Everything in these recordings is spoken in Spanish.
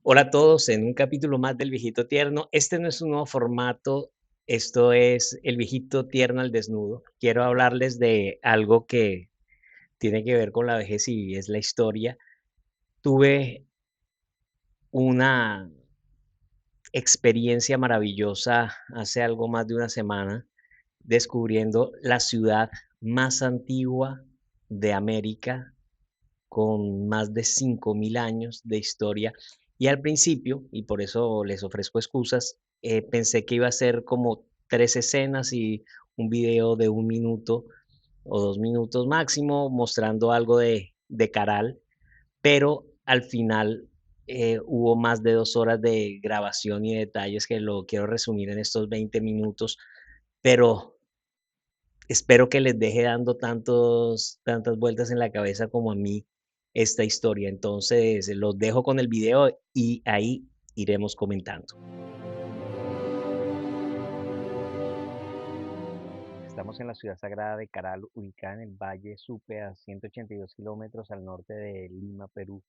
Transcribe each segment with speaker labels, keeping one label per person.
Speaker 1: Hola a todos, en un capítulo más del Viejito Tierno. Este no es un nuevo formato, esto es el Viejito Tierno al desnudo. Quiero hablarles de algo que tiene que ver con la vejez y es la historia. Tuve una experiencia maravillosa hace algo más de una semana descubriendo la ciudad más antigua de América con más de 5.000 años de historia. Y al principio, y por eso les ofrezco excusas, pensé que iba a ser como 3 escenas y un video de 1 minuto o 2 minutos máximo mostrando algo de Caral, pero al final hubo más de 2 horas de grabación y detalles que lo quiero resumir en estos 20 minutos, pero espero que les deje dando tantas vueltas en la cabeza como a mí esta historia. Entonces, los dejo con el video y ahí iremos comentando. Estamos en la ciudad sagrada de Caral, ubicada en el Valle Supe, a 182 kilómetros al norte de Lima, Perú.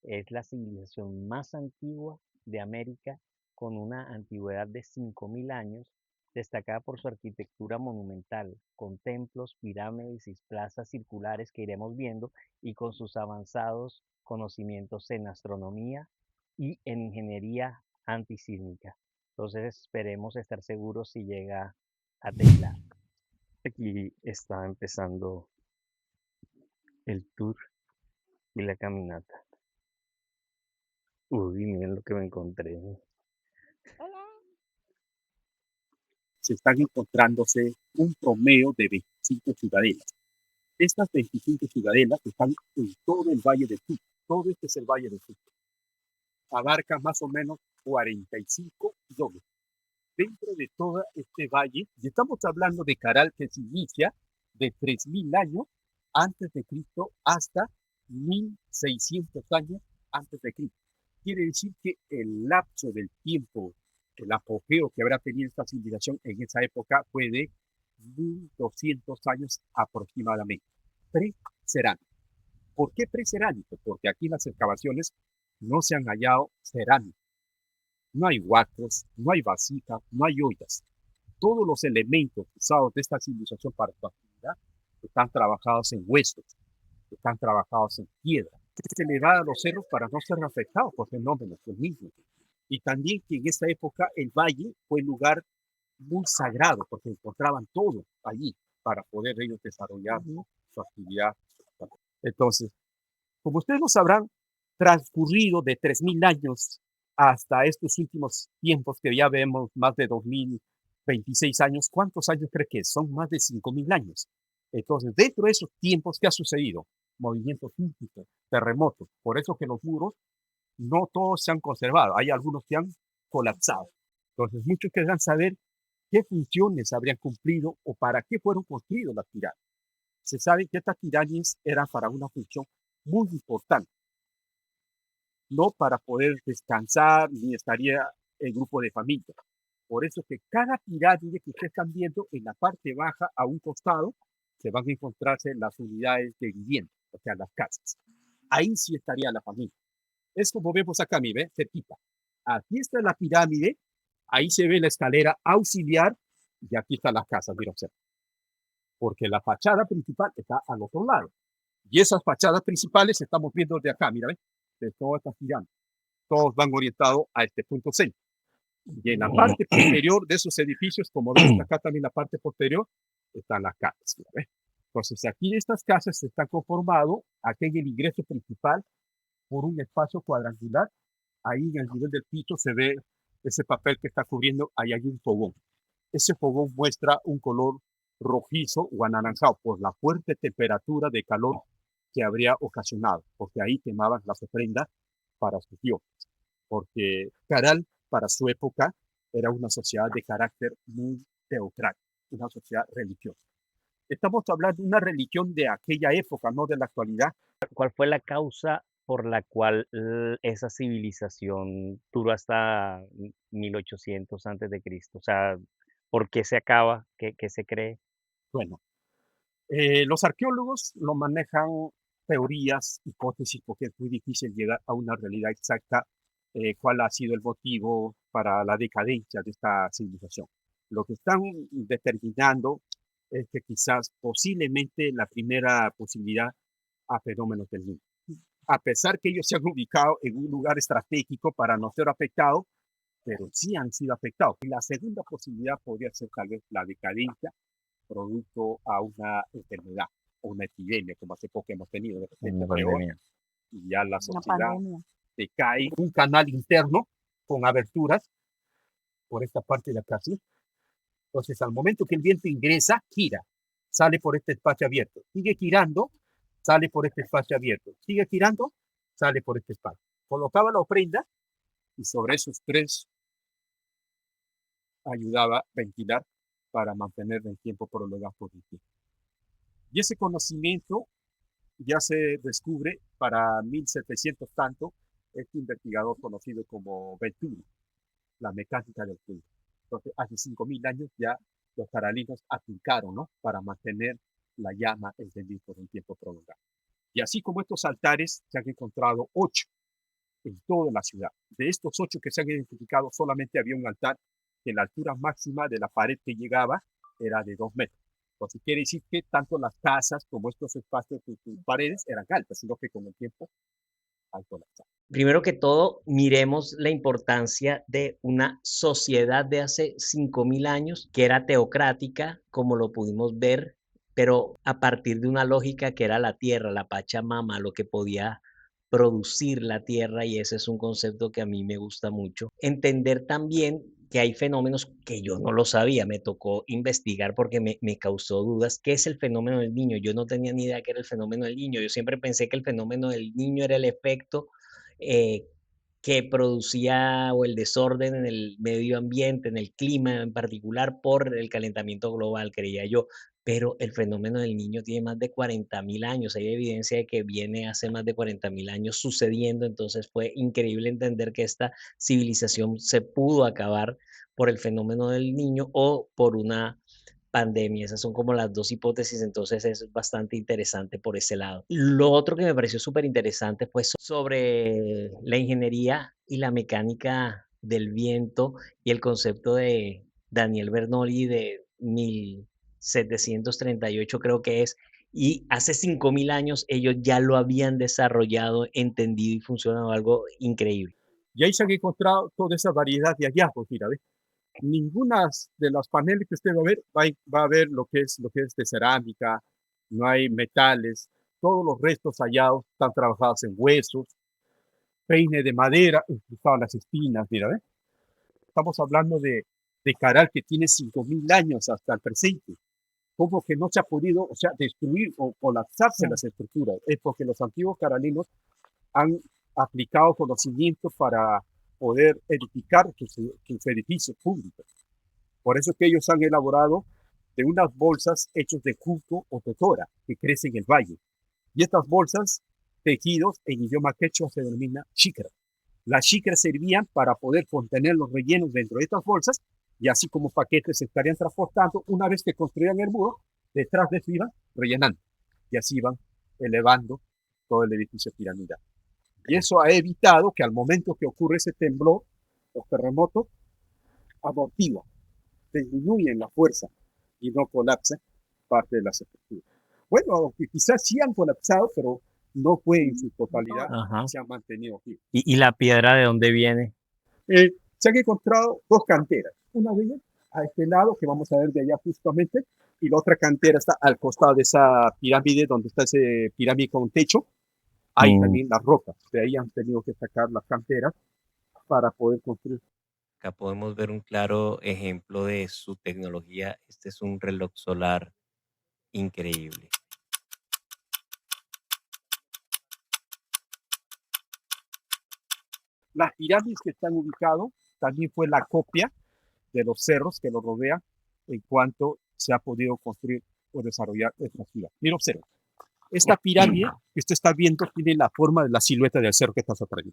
Speaker 1: Es la civilización más antigua de América, con una antigüedad de 5.000 años, destacada por su arquitectura monumental, con templos, pirámides y plazas circulares que iremos viendo, y con sus avanzados conocimientos en astronomía y en ingeniería antisísmica. Entonces esperemos estar seguros si llega a temblar. Aquí está empezando el tour y la caminata. Uy, miren lo que me encontré.
Speaker 2: Se están encontrándose un promedio de 25 ciudadelas. Estas 25 ciudadelas están en todo el Valle del Suco. Todo este es el Valle del Suco. Abarca más o menos 45 kilómetros. Dentro de todo este valle, y estamos hablando de Caral, que se inicia de 3.000 años antes de Cristo hasta 1.600 años antes de Cristo. Quiere decir que el lapso del tiempo, el apogeo que habrá tenido esta civilización en esa época fue de 1.200 años aproximadamente. Pre-cerámico. ¿Por qué pre-cerámico? Porque aquí en las excavaciones no se han hallado cerámicos. No hay huacos, no hay vasijas, no hay ollas. Todos los elementos usados de esta civilización para su actividad están trabajados en huesos, están trabajados en piedra. Se le da a los cerros para no ser afectados por fenómenos mismos. Y también que en esta época el valle fue un lugar muy sagrado porque encontraban todo allí para poder ellos desarrollar su actividad. Entonces, como ustedes lo sabrán, transcurrido de 3.000 años hasta estos últimos tiempos que ya vemos más de 2.026 años, ¿cuántos años cree que son? Más de 5.000 años. Entonces, dentro de esos tiempos, ¿qué ha sucedido? Movimientos sísmicos, terremotos. Por eso que los muros no todos se han conservado. Hay algunos que han colapsado. Entonces, muchos querrán saber qué funciones habrían cumplido o para qué fueron construidos las pirámides. Se sabe que estas pirámides eran para una función muy importante, no para poder descansar ni estaría el grupo de familia. Por eso que cada pirámide que ustedes están viendo en la parte baja, a un costado, se van a encontrarse las unidades de vivienda, o sea, las casas. Ahí sí estaría la familia. Es como vemos acá, mi ve, cerquita. Aquí está la pirámide, ahí se ve la escalera auxiliar y aquí están las casas, mira, observa. Porque la fachada principal está al otro lado. Y esas fachadas principales estamos viendo de acá, mira, ¿ves? De todas estas pirámides. Todos van orientados a este punto centro. Y en la parte posterior de esos edificios, como vemos acá también la parte posterior, están las casas. ¿Ves? Entonces, aquí estas casas se están conformado, aquí en el ingreso principal, por un espacio cuadrangular. Ahí en el nivel del piso se ve ese papel que está cubriendo, ahí hay un fogón. Ese fogón muestra un color rojizo o anaranjado por la fuerte temperatura de calor que habría ocasionado, porque ahí quemaban las ofrendas para sus dioses, porque Caral, para su época, era una sociedad de carácter muy teocrático, una sociedad religiosa. Estamos hablando de una religión de aquella época, no de la actualidad.
Speaker 1: ¿Cuál fue la causa por la cual esa civilización duró hasta 1800 antes de Cristo? O sea, ¿por qué se acaba? ¿Qué se cree?
Speaker 2: Bueno, los arqueólogos lo manejan teorías, hipótesis, porque es muy difícil llegar a una realidad exacta cuál ha sido el motivo para la decadencia de esta civilización. Lo que están determinando es que quizás posiblemente la primera posibilidad a fenómenos del Niño. A pesar que ellos se han ubicado en un lugar estratégico para no ser afectados, pero sí han sido afectados. Y la segunda posibilidad podría ser tal vez la decadencia producto a una enfermedad o una epidemia, como hace poco hemos tenido de repente peor, y ya la sociedad decae. Un canal interno con aberturas por esta parte de acá, ¿sí? Entonces, al momento que el viento ingresa, gira, sale por este espacio abierto, sigue girando, sale por este espacio abierto, sigue girando, sale por este espacio. Colocaba la ofrenda y sobre esos tres ayudaba a ventilar para mantener el tiempo prolongado positivo. Y ese conocimiento ya se descubre para 1700 tanto este investigador conocido como Venturi, la mecánica del fluido. Entonces, hace 5000 años ya los carolinos aplicaron, ¿no? Para mantener la llama encendida por un tiempo prolongado. Y así como estos altares, se han encontrado 8 en toda la ciudad. De estos 8 que se han identificado, solamente había un altar que la altura máxima de la pared que llegaba era de 2 metros. Entonces quiere decir que tanto las casas como estos espacios de sus paredes eran altas, sino que con el tiempo han colapsado.
Speaker 1: Primero que todo, miremos la importancia de una sociedad de hace 5000 años que era teocrática, como lo pudimos ver, pero a partir de una lógica que era la tierra, la Pachamama, lo que podía producir la tierra, y ese es un concepto que a mí me gusta mucho. Entender también que hay fenómenos que yo no lo sabía, me tocó investigar porque me causó dudas. ¿Qué es el fenómeno del niño? Yo no tenía ni idea qué era el fenómeno del niño. Yo siempre pensé que el fenómeno del niño era el efecto eh, que producía o el desorden en el medio ambiente, en el clima en particular, por el calentamiento global, creía yo. Pero el fenómeno del niño tiene más de 40.000 años. Hay evidencia de que viene hace más de 40.000 años sucediendo. Entonces fue increíble entender que esta civilización se pudo acabar por el fenómeno del niño o por una pandemia. Esas son como las dos hipótesis, entonces es bastante interesante por ese lado. Lo otro que me pareció súper interesante fue sobre la ingeniería y la mecánica del viento y el concepto de Daniel Bernoulli de 1738 creo que es, y hace 5000 años ellos ya lo habían desarrollado, entendido y funcionado, algo increíble.
Speaker 2: Y ahí se han encontrado toda esa variedad de hallazgos, mira, ¿ves? Ninguna de las paneles que usted va a ver va a ver lo que es de cerámica, no hay metales, todos los restos hallados están trabajados en huesos, peine de madera, incluso las espinas, mira, ¿ves? Estamos hablando de caral que tiene 5000 años hasta el presente. Como que no se ha podido, o sea, destruir o colapsarse las estructuras. Es porque los antiguos caralinos han aplicado conocimientos para poder edificar sus edificios públicos. Por eso es que ellos han elaborado de unas bolsas hechas de juco o totora que crecen en el valle. Y estas bolsas, tejidos en idioma quechua, se denomina xícara. Las xícaras servían para poder contener los rellenos dentro de estas bolsas y así como paquetes se estarían transportando, una vez que construían el muro, detrás de eso iban rellenando y así iban elevando todo el edificio piramidal. Y eso ha evitado que al momento que ocurre ese temblor o terremoto, amortigua, disminuyen la fuerza y no colapsa parte de las estructuras. Bueno, quizás sí han colapsado, pero no fue en su totalidad, se han mantenido firmes.
Speaker 1: ¿Y la piedra de dónde viene?
Speaker 2: Se han encontrado 2 canteras, una de ellas a este lado, que vamos a ver de allá justamente, y la otra cantera está al costado de esa pirámide, donde está ese pirámide con techo. Hay también las rocas, de ahí han tenido que sacar las canteras para poder construir.
Speaker 3: Acá podemos ver un claro ejemplo de su tecnología. Este es un reloj solar increíble.
Speaker 2: Las pirámides que están ubicadas también fue la copia de los cerros que lo rodean en cuanto se ha podido construir o desarrollar esta ciudad. Mira, observa. Esta pirámide que usted está viendo tiene la forma de la silueta del cerro que está atrás.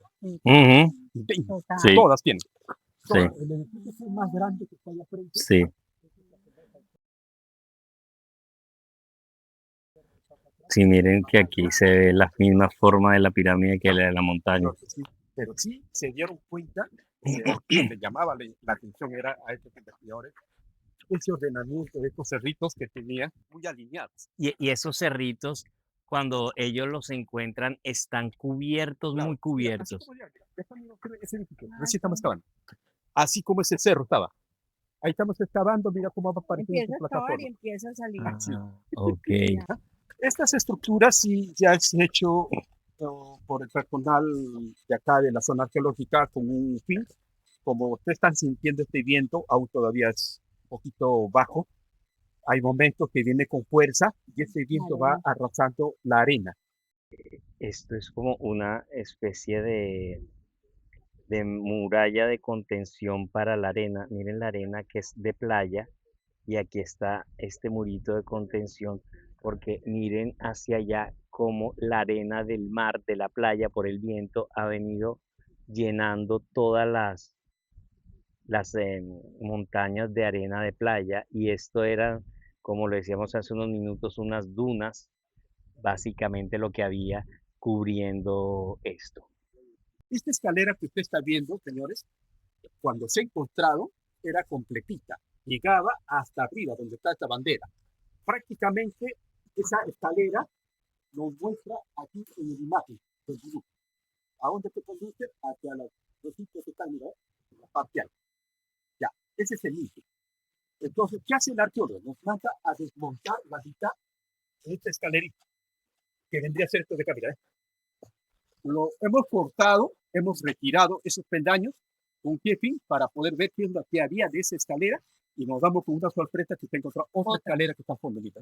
Speaker 3: Sí.
Speaker 2: Todas tienen.
Speaker 3: Sí.
Speaker 2: El edificio más grande que está allá frente.
Speaker 3: Sí. Sí, miren que aquí se ve la misma forma de la pirámide que la de la montaña.
Speaker 2: Sí. pero sí se dieron cuenta, le llamaba la atención era a estos investigadores, ese ordenamiento de estos cerritos que tenían muy alineados.
Speaker 1: Y esos cerritos, cuando ellos los encuentran, están cubiertos,
Speaker 2: Claro,
Speaker 1: muy
Speaker 2: mira, así
Speaker 1: cubiertos.
Speaker 2: como ya, mira, déjame mostrar ese edificio, recién estamos excavando. Así como ese cerro estaba. Ahí estamos excavando, mira cómo va apareciendo
Speaker 4: Empieza
Speaker 2: su
Speaker 4: a excavar y
Speaker 2: plataforma.
Speaker 4: empieza a salir.
Speaker 2: Así.
Speaker 1: Ok.
Speaker 4: Ya.
Speaker 2: Estas estructuras sí ya es hecho por el personal de acá de la zona arqueológica con un fin. Como ustedes están sintiendo este viento, aún todavía es un poquito bajo. Hay momentos que viene con fuerza y ese viento va arrasando la arena.
Speaker 1: Esto es como una especie de muralla de contención para la arena. Miren la arena que es de playa y aquí está este murito de contención porque miren hacia allá cómo la arena del mar, de la playa, por el viento, ha venido llenando todas las montañas de arena de playa y esto era, como lo decíamos hace unos minutos, unas dunas, básicamente lo que había cubriendo esto.
Speaker 2: Esta escalera que usted está viendo, señores, cuando se ha encontrado, era completita. Llegaba hasta arriba, donde está esta bandera. Prácticamente esa escalera nos muestra aquí en el imagen del dibujo. ¿A dónde te conduce? Hacia los sitios que están, mira, parcial. Ya, ese es el inicio. Entonces, ¿qué hace el arqueólogo? Nos manda a desmontar la mitad de esta escalerita, que vendría a ser esto de acá, mira. Lo hemos cortado, hemos retirado esos peldaños con keping para poder ver qué es lo que había de esa escalera y nos damos con una sorpresa que se encontró otra escalera que está al fondo. Mira.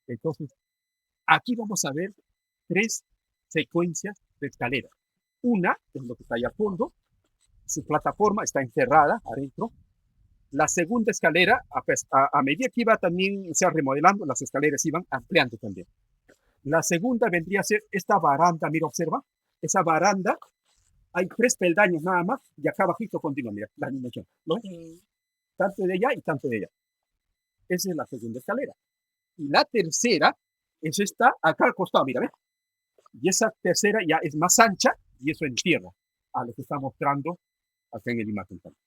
Speaker 2: Entonces, aquí vamos a ver 3 secuencias de escaleras. Una es lo que está ahí al fondo, su plataforma está encerrada adentro. La segunda escalera, a medida que iba también se remodelando, las escaleras iban ampliando también. La segunda vendría a ser esta baranda, mira, observa, esa baranda, hay 3 peldaños nada más y acá abajito continúa, mira, la animación, ¿no? Tanto de allá y tanto de allá. Esa es la segunda escalera. Y la tercera es esta acá al costado, mira, ¿ves? Y esa tercera ya es más ancha y eso en tierra, a lo que está mostrando acá en el imagen también.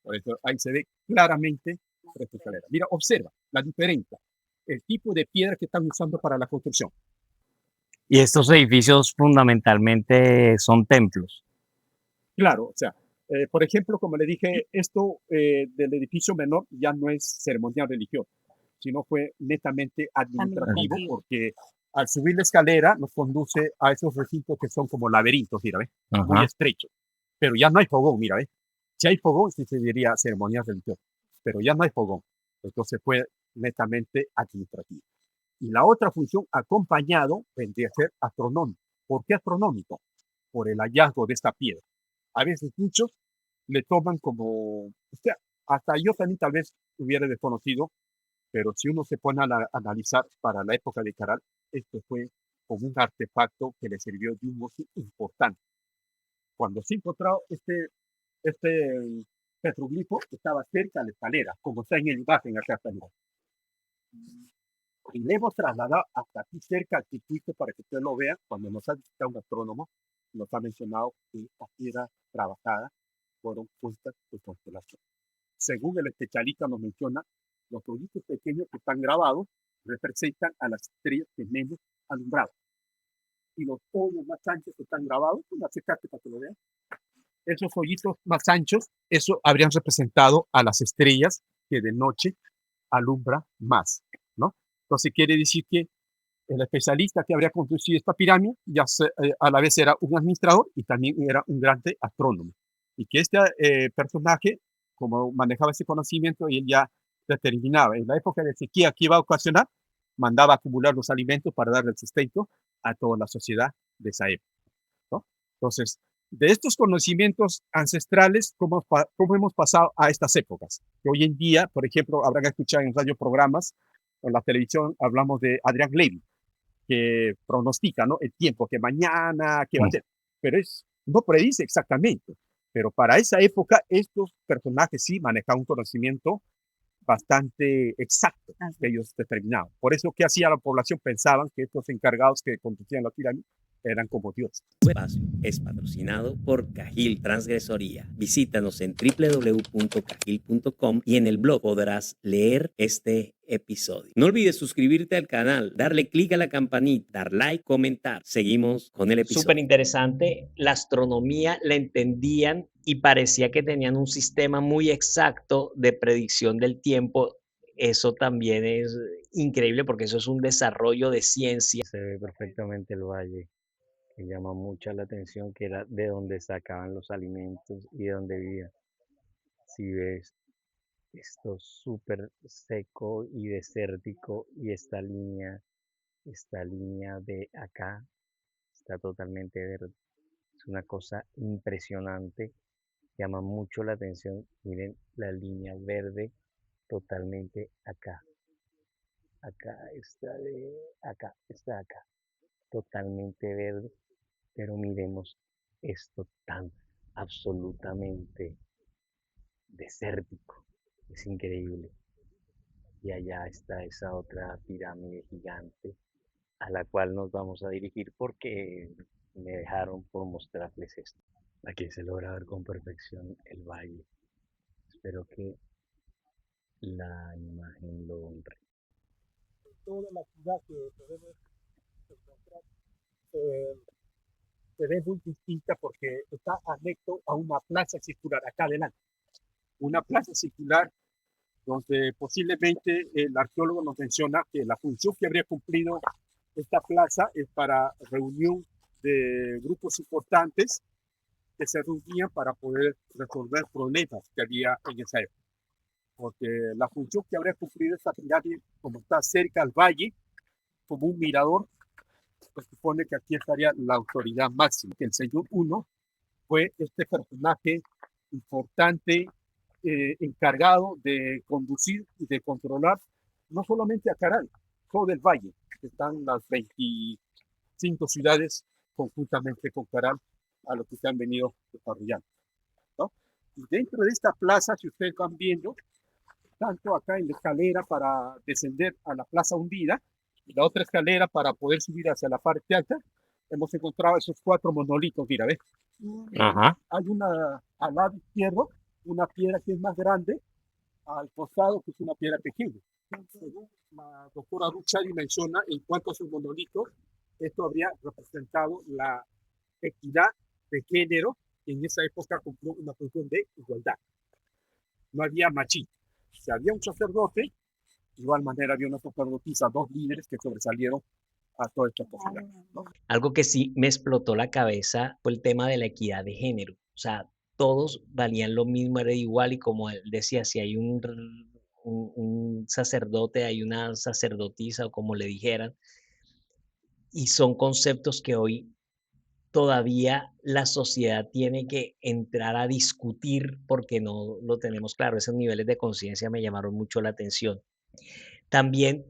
Speaker 2: Por eso ahí se ve claramente esta escalera. Mira, observa la diferencia, el tipo de piedra que están usando para la construcción.
Speaker 1: Y estos edificios fundamentalmente son templos.
Speaker 2: Claro, o sea, por ejemplo, como le dije, esto del edificio menor ya no es ceremonial religioso, sino fue netamente administrativo, porque al subir la escalera nos conduce a esos recintos que son como laberintos, mira, ¿ves? Muy estrechos. Pero ya no hay fogón, mira, ¿ves? Si hay fogón, sí se diría ceremonial religioso, pero ya no hay fogón. Entonces fue netamente administrativo. Y la otra función, acompañado, vendría a ser astronómico. ¿Por qué astronómico? Por el hallazgo de esta piedra. A veces muchos le toman como, o sea, hasta yo también tal vez hubiera desconocido, pero si uno se pone a analizar para la época de Caral, esto fue como un artefacto que le sirvió de un uso importante. Cuando se encontró este petroglifo, estaba cerca de la escalera, como está en el imagen acá también. Y le hemos trasladado hasta aquí cerca al circuito para que usted lo vea. Cuando nos ha visitado un astrónomo, nos ha mencionado que esta piedra trabajada fueron puestas de constelación. Según el especialista nos menciona, los hoyitos pequeños que están grabados representan a las estrellas que menos alumbrado. Y los hoyos más anchos que están grabados, pues acercarte para que lo vean. Esos hoyitos más anchos, eso habrían representado a las estrellas que de noche alumbra más, ¿no? Entonces quiere decir que el especialista que habría construido esta pirámide ya a la vez era un administrador y también era un grande astrónomo. Y que este personaje, como manejaba ese conocimiento, y él ya determinaba en la época de sequía que iba a ocasionar, mandaba acumular los alimentos para darle el sustento a toda la sociedad de esa época, ¿no? Entonces, de estos conocimientos ancestrales, ¿cómo hemos pasado a estas épocas? Que hoy en día, por ejemplo, habrán escuchado en radioprogramas, en la televisión, hablamos de Adrián Levy, que pronostica, ¿no? El tiempo, que mañana, que va a ser. Pero no predice exactamente. Pero para esa época, estos personajes sí manejaban un conocimiento bastante exacto que ellos determinaban. Por eso, ¿qué hacía la población? Pensaban que estos encargados que conducían la pirámide eran como dioses.
Speaker 3: Este espacio es patrocinado por Cajil Transgresoría. Visítanos en www.cajil.com y en el blog podrás leer este episodio. No olvides suscribirte al canal, darle clic a la campanita, dar like, comentar. Seguimos con el episodio.
Speaker 1: Súper interesante. La astronomía la entendían y parecía que tenían un sistema muy exacto de predicción del tiempo. Eso también es increíble porque eso es un desarrollo de ciencia. Se ve perfectamente el valle, que llama mucha la atención, que era de donde sacaban los alimentos y de donde vivían. Si ves esto súper seco y desértico y esta línea de acá está totalmente verde. Es una cosa impresionante, llama mucho la atención. Miren la línea verde totalmente acá. Acá está acá, totalmente verde, pero miremos esto tan absolutamente desértico. Es increíble. Y allá está esa otra pirámide gigante a la cual nos vamos a dirigir porque me dejaron por mostrarles esto. Aquí se logra ver con perfección el valle. Espero que la imagen lo honre.
Speaker 2: Toda la ciudad que podemos encontrar se ve muy distinta porque está anexo a una plaza circular acá adelante. Una plaza circular donde posiblemente el arqueólogo nos menciona que la función que habría cumplido esta plaza es para reunión de grupos importantes que se reunían para poder resolver problemas que había en esa época. Porque la función que habría cumplido esta pirámide, como está cerca al valle, como un mirador, se supone que aquí estaría la autoridad máxima. Que el señor Uno fue este personaje importante, encargado de conducir y de controlar no solamente a Caral, todo el valle, que están las 25 ciudades conjuntamente con Caral, a lo que se han venido desarrollando, ¿no? Y dentro de esta plaza, si ustedes van viendo, tanto acá en la escalera para descender a la plaza hundida y la otra escalera para poder subir hacia la parte alta, hemos encontrado esos 4 monolitos, mira, ¿ves?
Speaker 1: Ajá.
Speaker 2: Hay una al lado izquierdo, una piedra que es más grande, al costado que es una piedra pequeña. Según la doctora Ruchari menciona, en cuanto a sus monolitos, esto habría representado la equidad de género, que en esa época cumplió una función de igualdad. No había machismo. Si había un sacerdote, de igual manera había una sacerdotisa, 2 líderes que sobresalieron a toda esta sociedad, ¿no?
Speaker 1: Algo que sí me explotó la cabeza fue el tema de la equidad de género. O sea, todos valían lo mismo, era igual y como él decía, si hay un sacerdote, hay una sacerdotisa o como le dijeran, y son conceptos que hoy todavía la sociedad tiene que entrar a discutir porque no lo tenemos claro. Esos niveles de conciencia me llamaron mucho la atención. También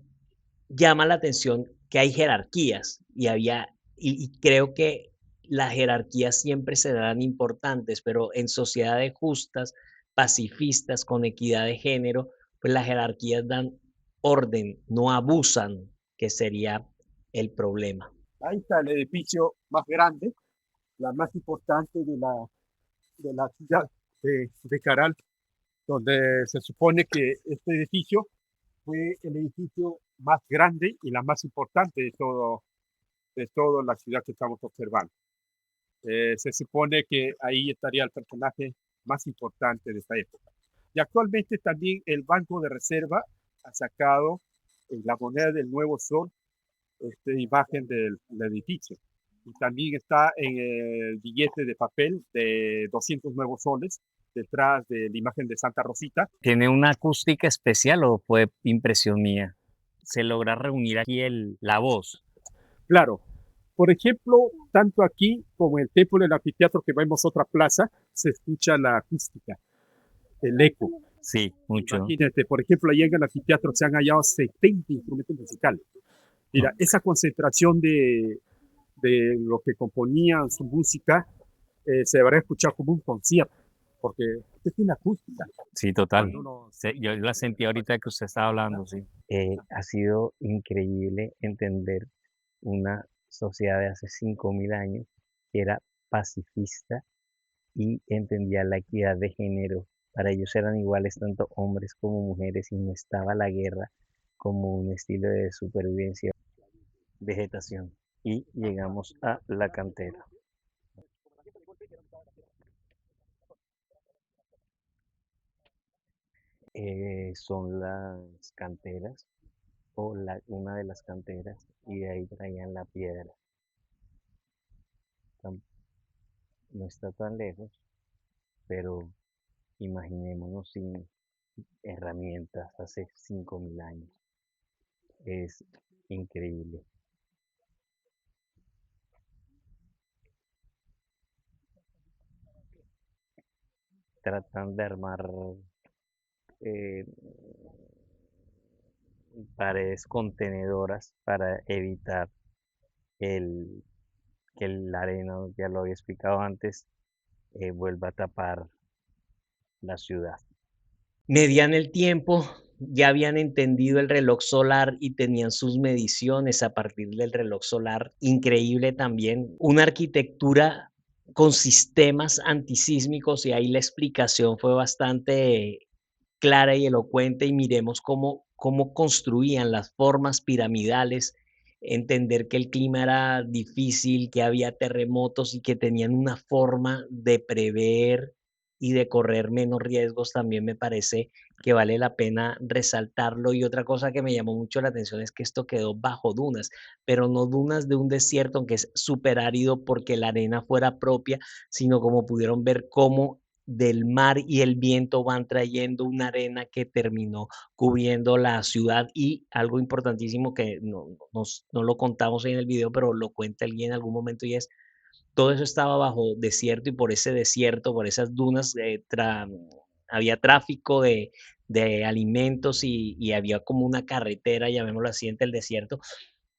Speaker 1: llama la atención que hay jerarquías y creo que las jerarquías siempre serán importantes, pero en sociedades justas, pacifistas, con equidad de género, pues las jerarquías dan orden, no abusan, que sería el problema.
Speaker 2: Ahí está el edificio más grande, la más importante de la ciudad de Caral, donde se supone que este edificio fue el edificio más grande y la más importante de toda la ciudad que estamos observando. Se supone que ahí estaría el personaje más importante de esta época. Y actualmente también el Banco de Reserva ha sacado la moneda del Nuevo Sol, imagen del edificio. Y también está en el billete de papel de 200 nuevos soles, detrás de la imagen de Santa Rosita.
Speaker 1: ¿Tiene una acústica especial o fue impresión mía? ¿Se logra reunir aquí la voz?
Speaker 2: Claro, por ejemplo, tanto aquí como en el templo del anfiteatro que vemos otra plaza, se escucha la acústica, el eco.
Speaker 1: Sí, mucho.
Speaker 2: Imagínate, por ejemplo, allá en el anfiteatro se han hallado 70 instrumentos musicales. Mira, esa concentración de lo que componían su música se habrá escuchado como un concierto, porque es una acústica.
Speaker 1: Sí, total.
Speaker 2: Uno,
Speaker 1: Yo la sentí ahorita que usted estaba hablando, sí. Ha sido increíble entender una sociedad de hace 5.000 años que era pacifista y entendía la equidad de género. Para ellos eran iguales tanto hombres como mujeres y no estaba la guerra como un estilo de supervivencia, vegetación. Y llegamos a la cantera. Son las canteras o una de las canteras y de ahí traían la piedra. No está tan lejos, pero imaginémonos sin herramientas hace 5.000 años. Es increíble. Tratan de armar eh, paredes contenedoras para evitar el, que la arena, ya lo había explicado antes, vuelva a tapar la ciudad. Medían el tiempo, ya habían entendido el reloj solar y tenían sus mediciones a partir del reloj solar. Increíble también, una arquitectura con sistemas antisísmicos y ahí la explicación fue bastante clara y elocuente y miremos cómo construían las formas piramidales, entender que el clima era difícil, que había terremotos y que tenían una forma de prever y de correr menos riesgos, también me parece que vale la pena resaltarlo. Y otra cosa que me llamó mucho la atención es que esto quedó bajo dunas, pero no dunas de un desierto, aunque es súper árido porque la arena fuera propia, sino como pudieron ver cómo del mar y el viento van trayendo una arena que terminó cubriendo la ciudad. Y algo importantísimo que no lo contamos en el video, pero lo cuenta alguien en algún momento, y es todo eso estaba bajo desierto, y por ese desierto, por esas dunas, había tráfico de alimentos y había como una carretera, llamémoslo así, entre el desierto,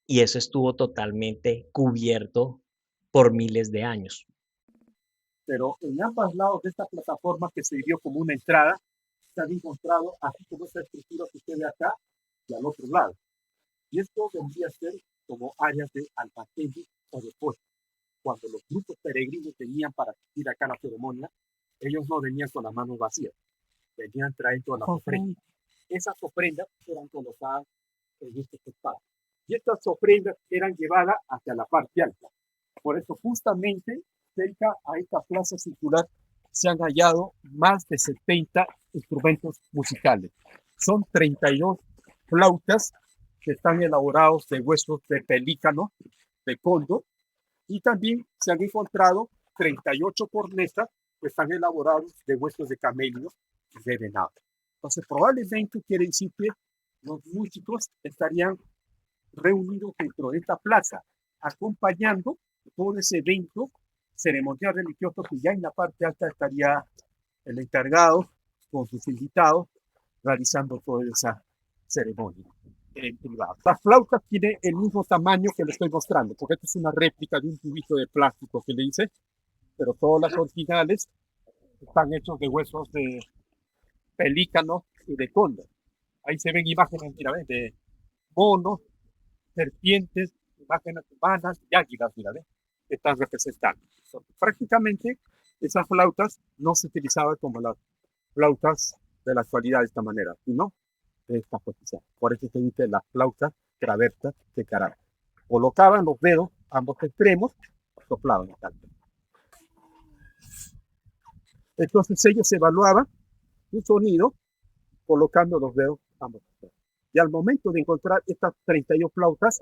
Speaker 1: y eso estuvo totalmente cubierto por miles de años.
Speaker 2: Pero en ambos lados de esta plataforma que sirvió como una entrada, se han encontrado así como esta estructura que usted ve acá y al otro lado. Y esto vendría a ser como áreas de almacén o de puesto. Cuando los grupos peregrinos venían para asistir acá a la ceremonia, ellos no venían con las manos vacías, venían trayendo las ofrendas. Esas ofrendas eran colocadas en estos espacios. Y estas ofrendas eran llevadas hacia la parte alta. Por eso justamente cerca a esta plaza circular se han hallado más de 70 instrumentos musicales. Son 32 flautas que están elaborados de huesos de pelícano, de cóndor, y también se han encontrado 38 cornetas que están elaborados de huesos de camello y de venado. Entonces, probablemente quiere decir que los músicos estarían reunidos dentro de esta plaza, acompañando todo ese evento ceremonial religioso que ya en la parte alta estaría el encargado con sus invitados realizando toda esa ceremonia en privado. La flauta tiene el mismo tamaño que le estoy mostrando, porque esta es una réplica de un tubito de plástico que le hice, pero todas las originales están hechos de huesos de pelícano y de cóndor. Ahí se ven imágenes, mira, de monos, serpientes, imágenes humanas y águilas, mira, que están representando. Prácticamente esas flautas no se utilizaban como las flautas de la actualidad de esta manera, sino de esta posición. Por eso se dice las flautas traversas de carácter. Colocaban los dedos ambos extremos, soplaban el canto. Entonces ellos evaluaban un sonido colocando los dedos ambos extremos. Y al momento de encontrar estas 32 flautas,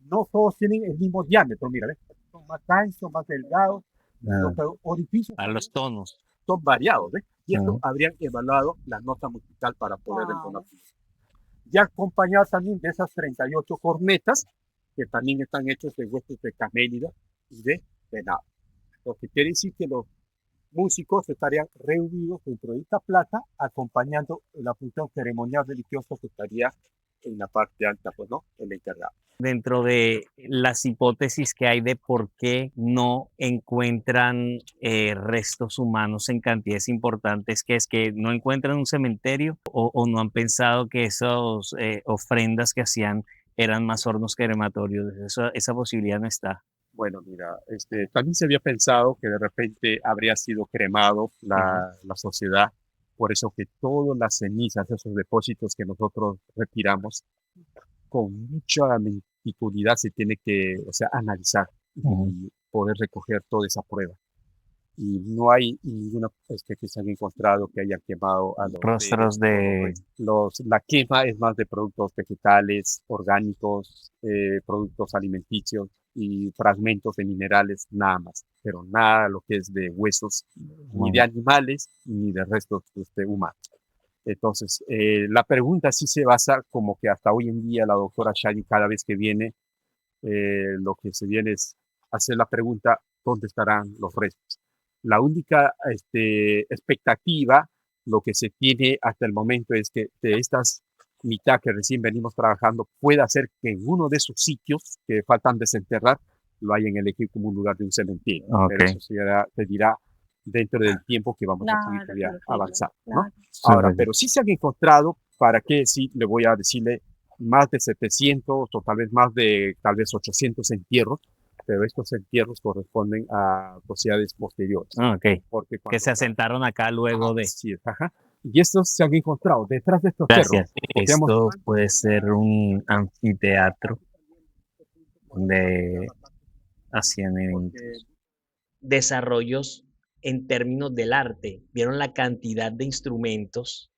Speaker 2: no todos tienen el mismo diámetro, mira, ¿ves? Son más anchos, más delgados, los orificios
Speaker 1: A los tonos
Speaker 2: son variados, ¿ves? Y esto habrían evaluado la nota musical para poder entonar. Ya acompañado también de esas 38 cornetas, que también están hechos de huesos de camélida y de venado. Lo que quiere decir que los músicos estarían reunidos dentro de esta plaza, acompañando la función ceremonial religiosa que estaría en la parte alta, pues, ¿no? El encargado.
Speaker 1: dentro de las hipótesis que hay de por qué no encuentran restos humanos en cantidades importantes, que es que no encuentran un cementerio o no han pensado que esas ofrendas que hacían
Speaker 4: eran más hornos crematorios. Esa posibilidad no está.
Speaker 2: Bueno, mira, también se había pensado que de repente habría sido cremado la sociedad, por eso que todas las cenizas, esos depósitos que nosotros retiramos, con mucha meticulosidad se tiene que, o sea, analizar y poder recoger toda esa prueba. Y no hay ninguna que se haya encontrado que haya quemado a los
Speaker 4: Rostros de...
Speaker 2: la quema es más de productos vegetales, orgánicos, productos alimenticios y fragmentos de minerales, nada más, pero nada lo que es de huesos, ni de animales, ni de restos humanos. Entonces, la pregunta sí se basa como que hasta hoy en día la doctora Shadi cada vez que viene, lo que se viene es hacer la pregunta, ¿dónde estarán los restos? La única expectativa, lo que se tiene hasta el momento es que de estas mitad que recién venimos trabajando, pueda ser que en uno de esos sitios que faltan desenterrar, lo hayan elegido como un lugar de un cementerio. Pero eso se dirá dentro del tiempo que vamos a seguir todavía avanzando, ¿no? Ahora, pero sí se han encontrado, ¿para qué? Sí, le voy a decirle, más de 700 o tal vez más de, tal vez 800 entierros, pero estos entierros corresponden a sociedades posteriores.
Speaker 4: Porque que se asentaron acá luego de...
Speaker 2: Sí, y estos se han encontrado detrás de estos
Speaker 4: Gracias.
Speaker 2: cerros.
Speaker 4: Esto puede ser un anfiteatro donde hacían eventos.
Speaker 1: Desarrollos en términos del arte. Vieron la cantidad de instrumentos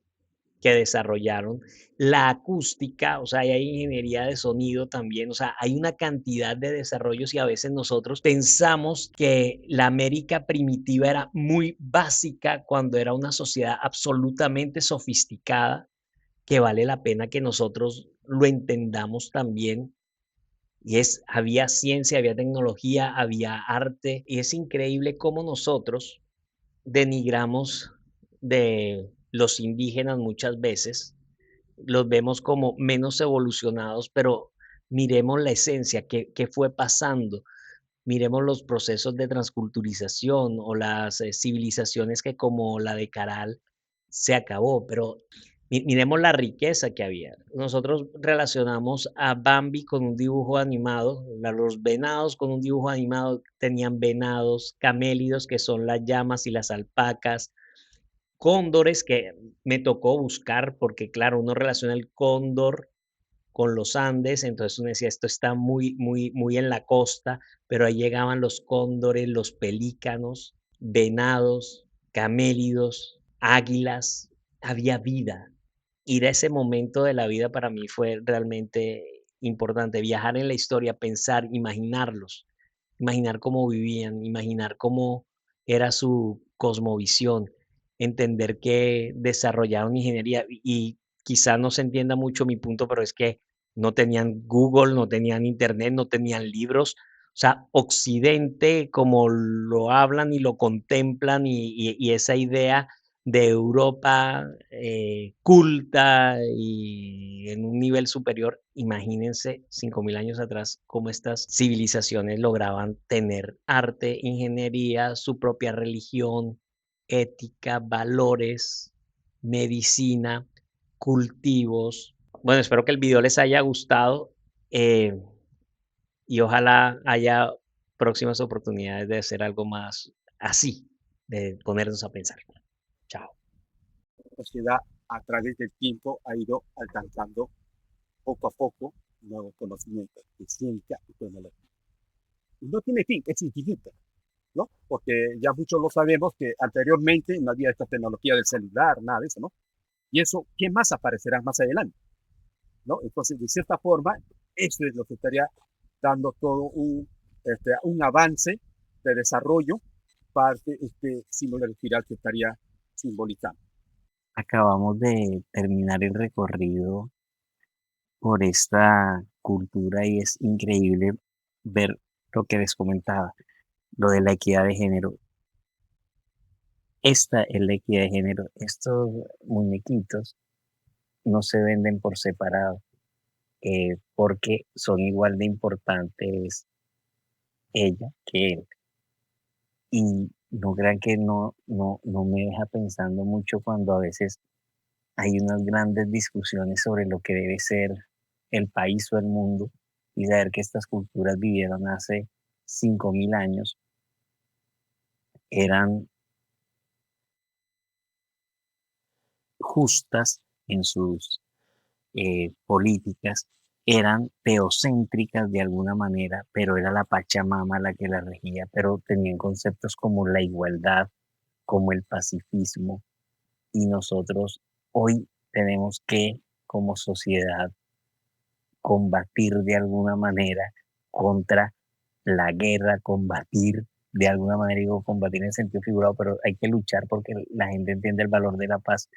Speaker 1: que desarrollaron, la acústica, o sea, hay ingeniería de sonido también, o sea, hay una cantidad de desarrollos y a veces nosotros pensamos que la América primitiva era muy básica cuando era una sociedad absolutamente sofisticada, que vale la pena que nosotros lo entendamos también. Y había ciencia, había tecnología, había arte, y es increíble cómo nosotros denigramos de los indígenas muchas veces, los vemos como menos evolucionados, pero miremos la esencia, qué fue pasando, miremos los procesos de transculturización o las civilizaciones que como la de Caral se acabó, pero miremos la riqueza que había. Nosotros relacionamos a Bambi con un dibujo animado, los venados con un dibujo animado, tenían venados, camélidos que son las llamas y las alpacas, cóndores que me tocó buscar porque claro, uno relaciona el cóndor con los Andes, entonces uno decía, esto está muy, muy, muy en la costa, pero ahí llegaban los cóndores, los pelícanos, venados, camélidos, águilas, había vida. Ir a ese momento de la vida para mí fue realmente importante, viajar en la historia, pensar, imaginarlos, imaginar cómo vivían, imaginar cómo era su cosmovisión, entender que desarrollaron ingeniería y quizá no se entienda mucho mi punto, pero es que no tenían Google, no tenían Internet, no tenían libros. O sea, Occidente, como lo hablan y lo contemplan, y esa idea de Europa culta y en un nivel superior, imagínense 5.000 años atrás cómo estas civilizaciones lograban tener arte, ingeniería, su propia religión, ética, valores, medicina, cultivos. Bueno, espero que el video les haya gustado y ojalá haya próximas oportunidades de hacer algo más así, de ponernos a pensar. Chao.
Speaker 2: La sociedad a través del tiempo ha ido alcanzando poco a poco nuevos conocimientos de ciencia y tecnología. Y no tiene fin, es infinita, ¿no? Porque ya muchos lo sabemos que anteriormente no había esta tecnología del celular, nada de eso, ¿no? Y eso, ¿qué más aparecerá más adelante? ¿No? Entonces, de cierta forma, eso es lo que estaría dando todo un avance de desarrollo parte símbolo del espiral que estaría simbolizando.
Speaker 4: Acabamos de terminar el recorrido por esta cultura y es increíble ver lo que les comentaba, lo de la equidad de género. Esta es la equidad de género. Estos muñequitos no se venden por separado porque son igual de importantes ella que él. Y no crean que no me deja pensando mucho cuando a veces hay unas grandes discusiones sobre lo que debe ser el país o el mundo y saber que estas culturas vivieron hace 5.000 años, eran justas en sus políticas, eran teocéntricas de alguna manera, pero era la Pachamama la que la regía, pero tenían conceptos como la igualdad, como el pacifismo, y nosotros hoy tenemos que, como sociedad, combatir de alguna manera contra la guerra, combatir de alguna manera, digo combatir en sentido figurado, pero hay que luchar porque la gente entiende el valor de la paz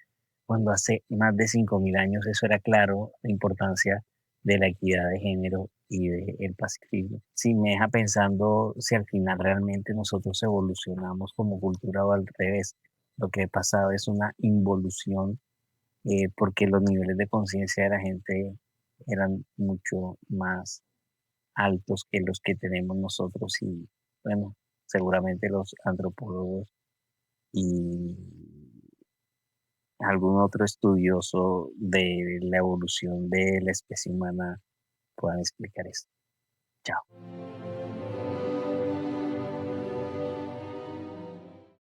Speaker 4: cuando hace más de 5.000 años eso era claro, la importancia de la equidad de género y del pacifismo. Sí, me deja pensando si al final realmente nosotros evolucionamos como cultura o al revés. Lo que ha pasado es una involución porque los niveles de conciencia de la gente eran mucho más altos que los que tenemos nosotros y bueno, seguramente los antropólogos y algún otro estudioso de la evolución de la especie humana puedan explicar esto. Chao.